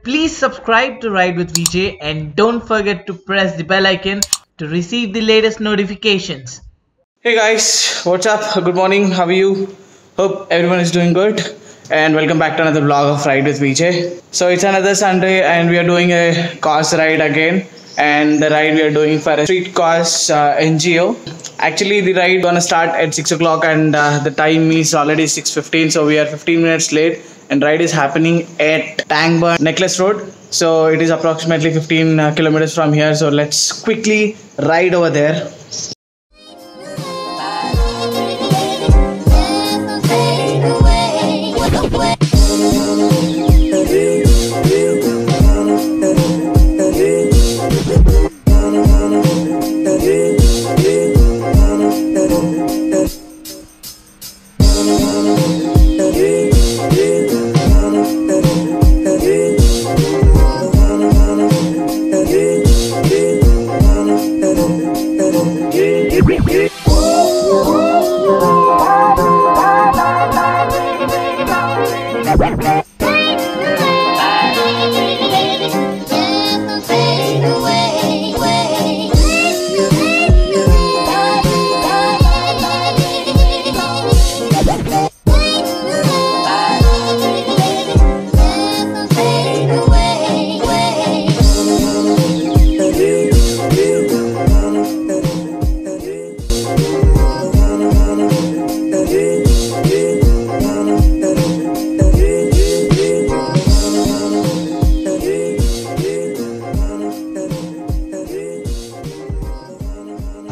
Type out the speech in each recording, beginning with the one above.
Please subscribe to Ride with VJ and don't forget to press the bell icon to receive the latest notifications. Hey guys, what's up? Good morning. How are you? Hope everyone is doing good. And welcome back to another vlog of Ride with VJ. So it's another Sunday and we are doing a cause ride again. And the ride we are doing for a street cause NGO. Actually, the ride gonna start at 6 o'clock and the time is already 6:15. So we are 15 minutes late. And ride is happening at Tangburn Necklace Road. So it is approximately 15 kilometers from here. So let's quickly ride over there.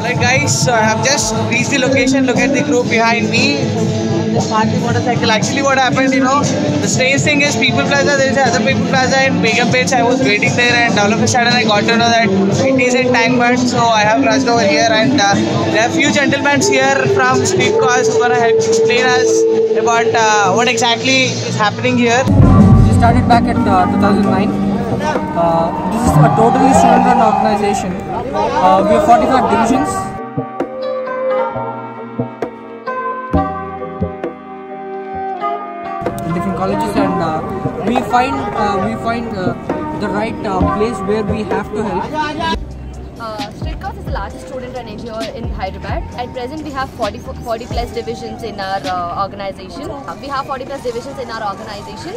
Alright guys, so I have just reached the location. Look at the group behind me. Just parked the motorcycle. Actually what happened, the strange thing is People Plaza, there is another People Plaza in Begum-Pet. I was waiting there and all of a sudden I got to know that it is in Tangburn. So I have rushed over here and there are few gentlemen here from Street Cause who are going to help explain us about what exactly is happening here. We started back at 2009. This is a totally student-run organization. We have 45 divisions. In different colleges, and we find the right place where we have to help. Street Cause is the largest student-run NGO in Hyderabad. At present, we have 40 plus divisions in our organization. We have 40 plus divisions in our organization,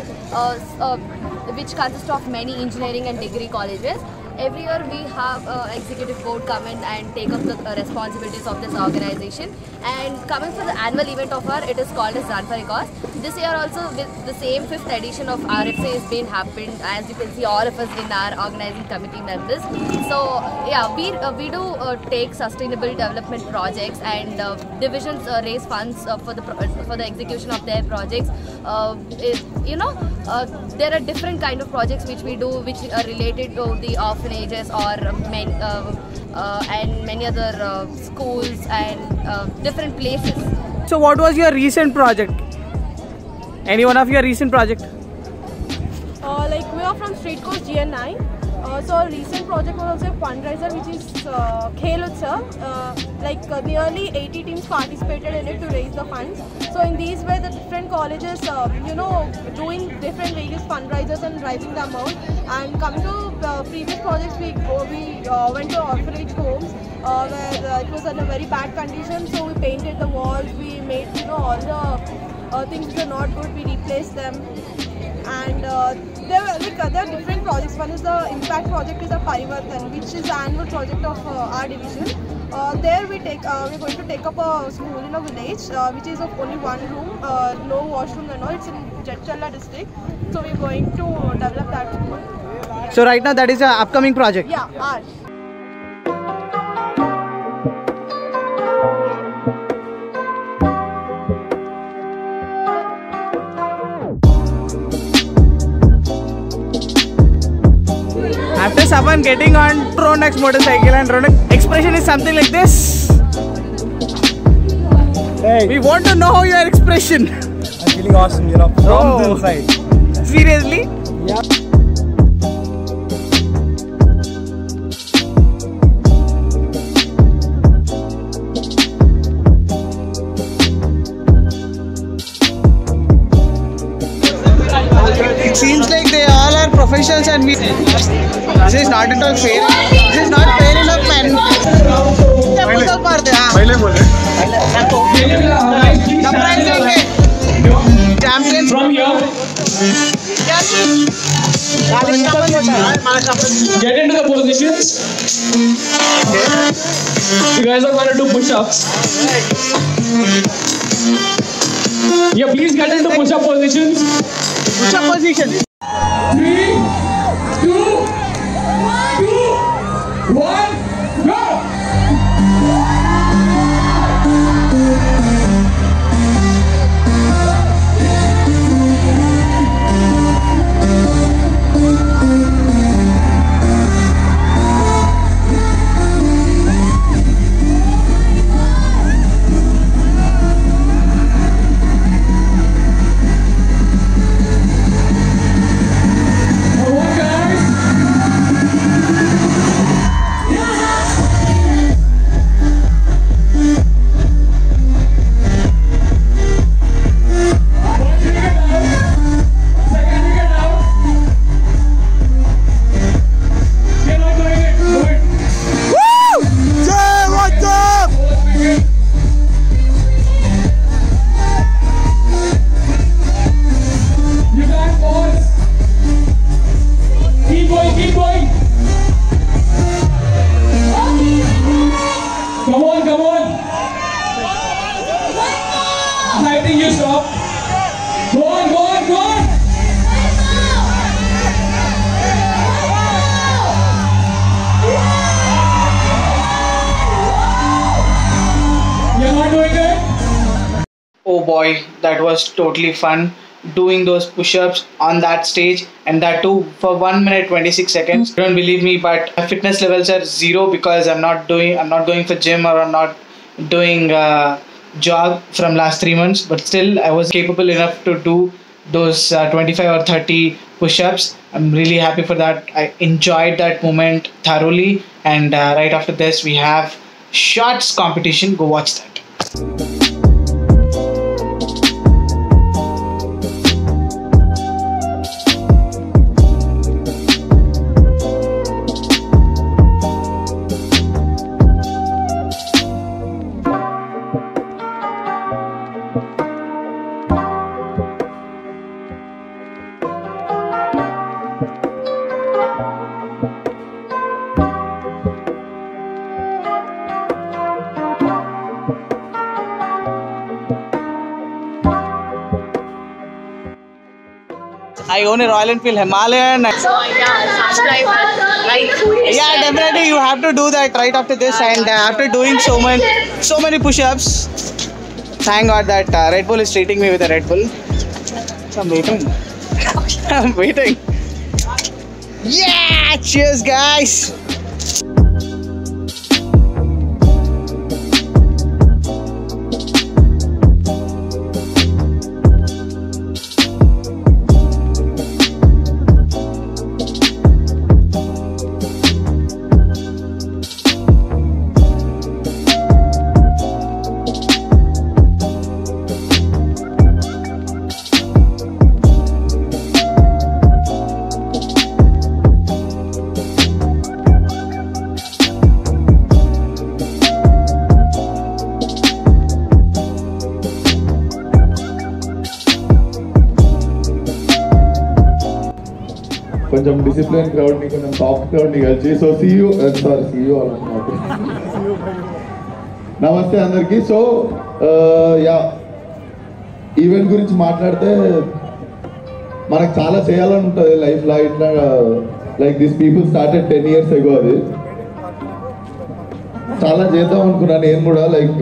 which consist of many engineering and degree colleges. Every year we have executive board come in and take up the responsibilities of this organization. And coming for the annual event of our, it is called as Run for a Cause. This year also with the same 5th edition of RFA is being happened. As you can see, all of us in our organizing committee members. So yeah, we do take sustainable development projects, and divisions raise funds for the execution of their projects. There are different kind of projects which we do, which are related to the orphanages or and many other schools and different places. So what was your recent project? Any one of your recent project? Like we are from Street Cause GN9. So our recent project was also a fundraiser, which is Khel Utsav. Nearly 80 teams participated in it to raise the funds. So in these way, the different colleges, doing different various fundraisers and raising the amount. And coming to previous projects, we went to orphanage homes where it was in a very bad condition. So we painted the walls, we made all the things which are not good, we replaced them. And there are different projects. One is the impact project, is a Parivartan, which is the annual project of our division. There we're going to take up a school in a village, which is of only one room, no washroom and all. It's in Jetchalla district. So we're going to develop that school. So right now that is an upcoming project. Yeah, art. After someone getting on Ronak's motorcycle and Ronak's expression is something like this. Hey, We want to know your expression. I'm feeling awesome, from the inside. Seriously? Yeah. It seems like they all are professionals and we. This is not at all fair. This is not fair enough, man. Champion from here. Get into the positions. You guys are going to do push-ups. Yeah, please get into push-up positions. Push-up position. 3, 2, 1, go! Oh boy, that was totally fun doing those push-ups on that stage, and that too for 1 minute 26 seconds. Don't believe me, but my fitness levels are zero because I'm not going for gym, or I'm not doing jog from last 3 months, but still I was capable enough to do those 25 or 30 push-ups. I'm really happy for that. I enjoyed that moment thoroughly, and right after this we have shots competition. Go watch that. I own a Royal Enfield Himalayan. So yeah, subscribe, like. Yeah, definitely you have to do that right after this, and after doing so many push-ups, thank God that Red Bull is treating me with a Red Bull. So I'm waiting. I'm waiting. Yeah! Cheers, guys! కొంచెం discipline crowd ని కొంచెం soft crowd ని కలిసి so see you నమస్తే అందరికి. So yeah event గురించి మాట్లాడితే మనకు చాలా చేయాలని ఉంటుంది లైఫ్లో. ఇట్లా Like these people started 10 years ago. అది చాలా చేద్దాం అనుకున్నాను నేను కూడా, like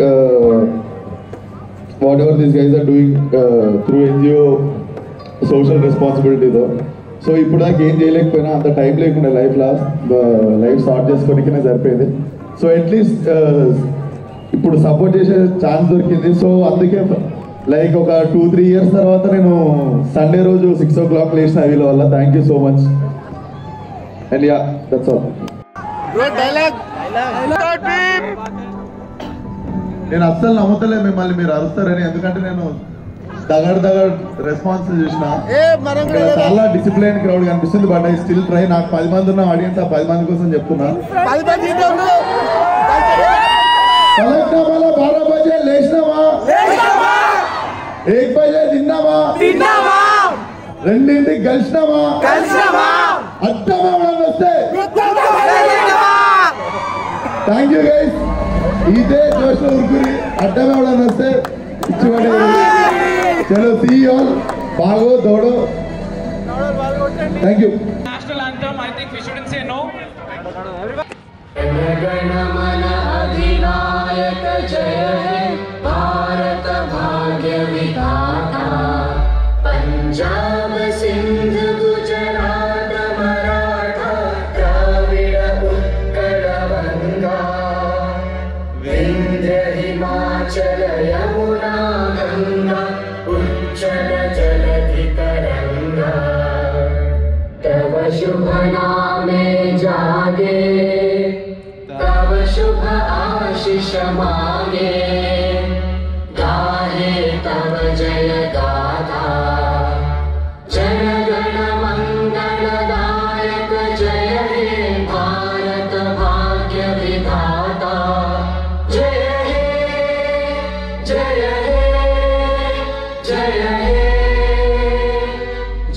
whatever these guys are doing through NGO social responsibility తో. సో ఇప్పుడు నాకు ఏం చేయలేకపోయినా, అంత టైం లేకుండా లైఫ్ స్టార్ట్ చేసుకోనికనే సరిపోయింది. సో అట్లీస్ట్ ఇప్పుడు సపోర్ట్ చేసే ఛాన్స్ దొరికింది. సో అందుకే లైక్ ఒక 2-3 years తర్వాత నేను సండే రోజు 6 o'clock లేచిన వీళ్ళ వల్ల. Thank you so much. And yeah, that's all. నేను అస్సలు నమ్ముతలేదు మిమ్మల్ని మీరు అరుస్తారని, ఎందుకంటే నేను దగడ్ రెస్పాన్స్ చూసిన. చాలా డిసిప్లైన్ క్రౌడ్ కనిపిస్తుంది. But I still try. నాకు 10 మంది ఉన్న ఆడియన్స్, ఆ 10 మంది కోసం చెప్తున్నా. 12 బజే లేచినావా, 1 బజే తిన్నావా, 2 కలిసినావా, అడ్డమా వస్తే. Thank you guys. ఇదే జోష్లో ఉరుకుని అడ్డమే వస్తే ఇచ్చిపడే. చలో, సీ యూ ఆల్. బాగో దౌడో. Thank you. National anthem, I think we shouldn't say no. जनगणमन अधिनायक जय हे भारत भाग्य विधाता पंजाब सिंध गुजरात मराठा द्राविड़ उत्कल गंगा विंध्य हिमाचल यमुना गंगा उच्चल जलधि तरंगा तव शुभ नामे जागे तव शुभ आशीष मांगे गाहे तव जय गाथा जनगण मंगलदायक जय हे भारत भाग्य विधाता जय हे जय हे जय हे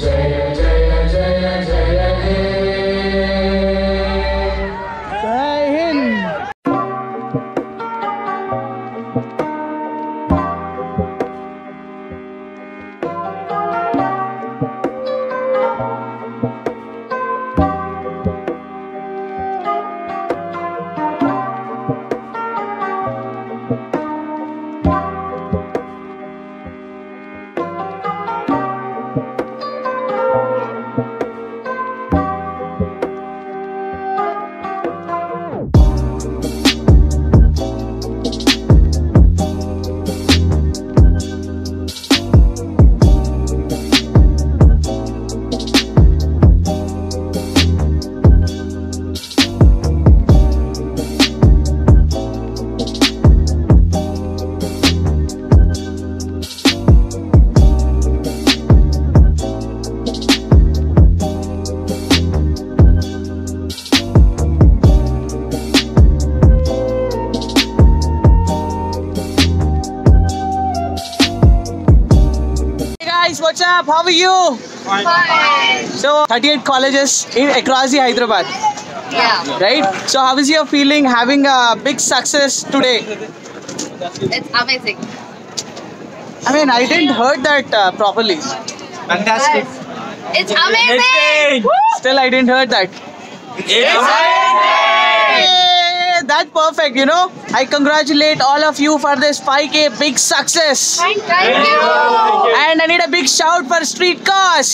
जय जय जय जय हे. What's up? How are you? Fine. So 38 colleges across the Hyderabad. Yeah. Right? So how is your feeling having a big success today? It's amazing. I mean, I didn't heard that properly. Fantastic. It's amazing. Still, I didn't heard that. It's amazing. That's perfect, you know. I congratulate all of you for this 5K big success. Thank you. And I need a big shout for Street Cause.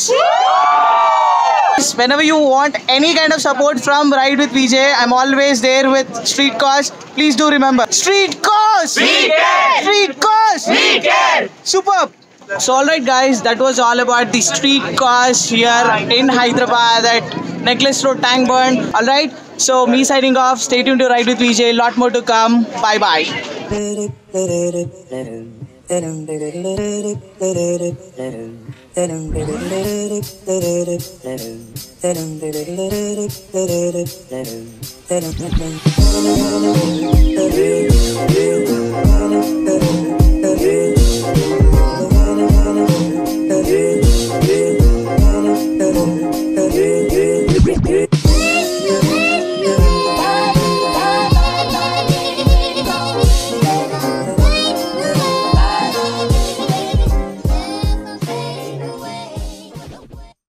Whenever you want any kind of support from Ride with VJ, I'm always there with Street Cause. Please do remember, Street Cause! We care! Street Cause! We care! Superb! So alright guys, that was all about the Street Cause here in Hyderabad at Necklace Road, Tank Burn. Alright, so me signing off. Stay tuned to Ride with VJ. Lot more to come. Bye bye.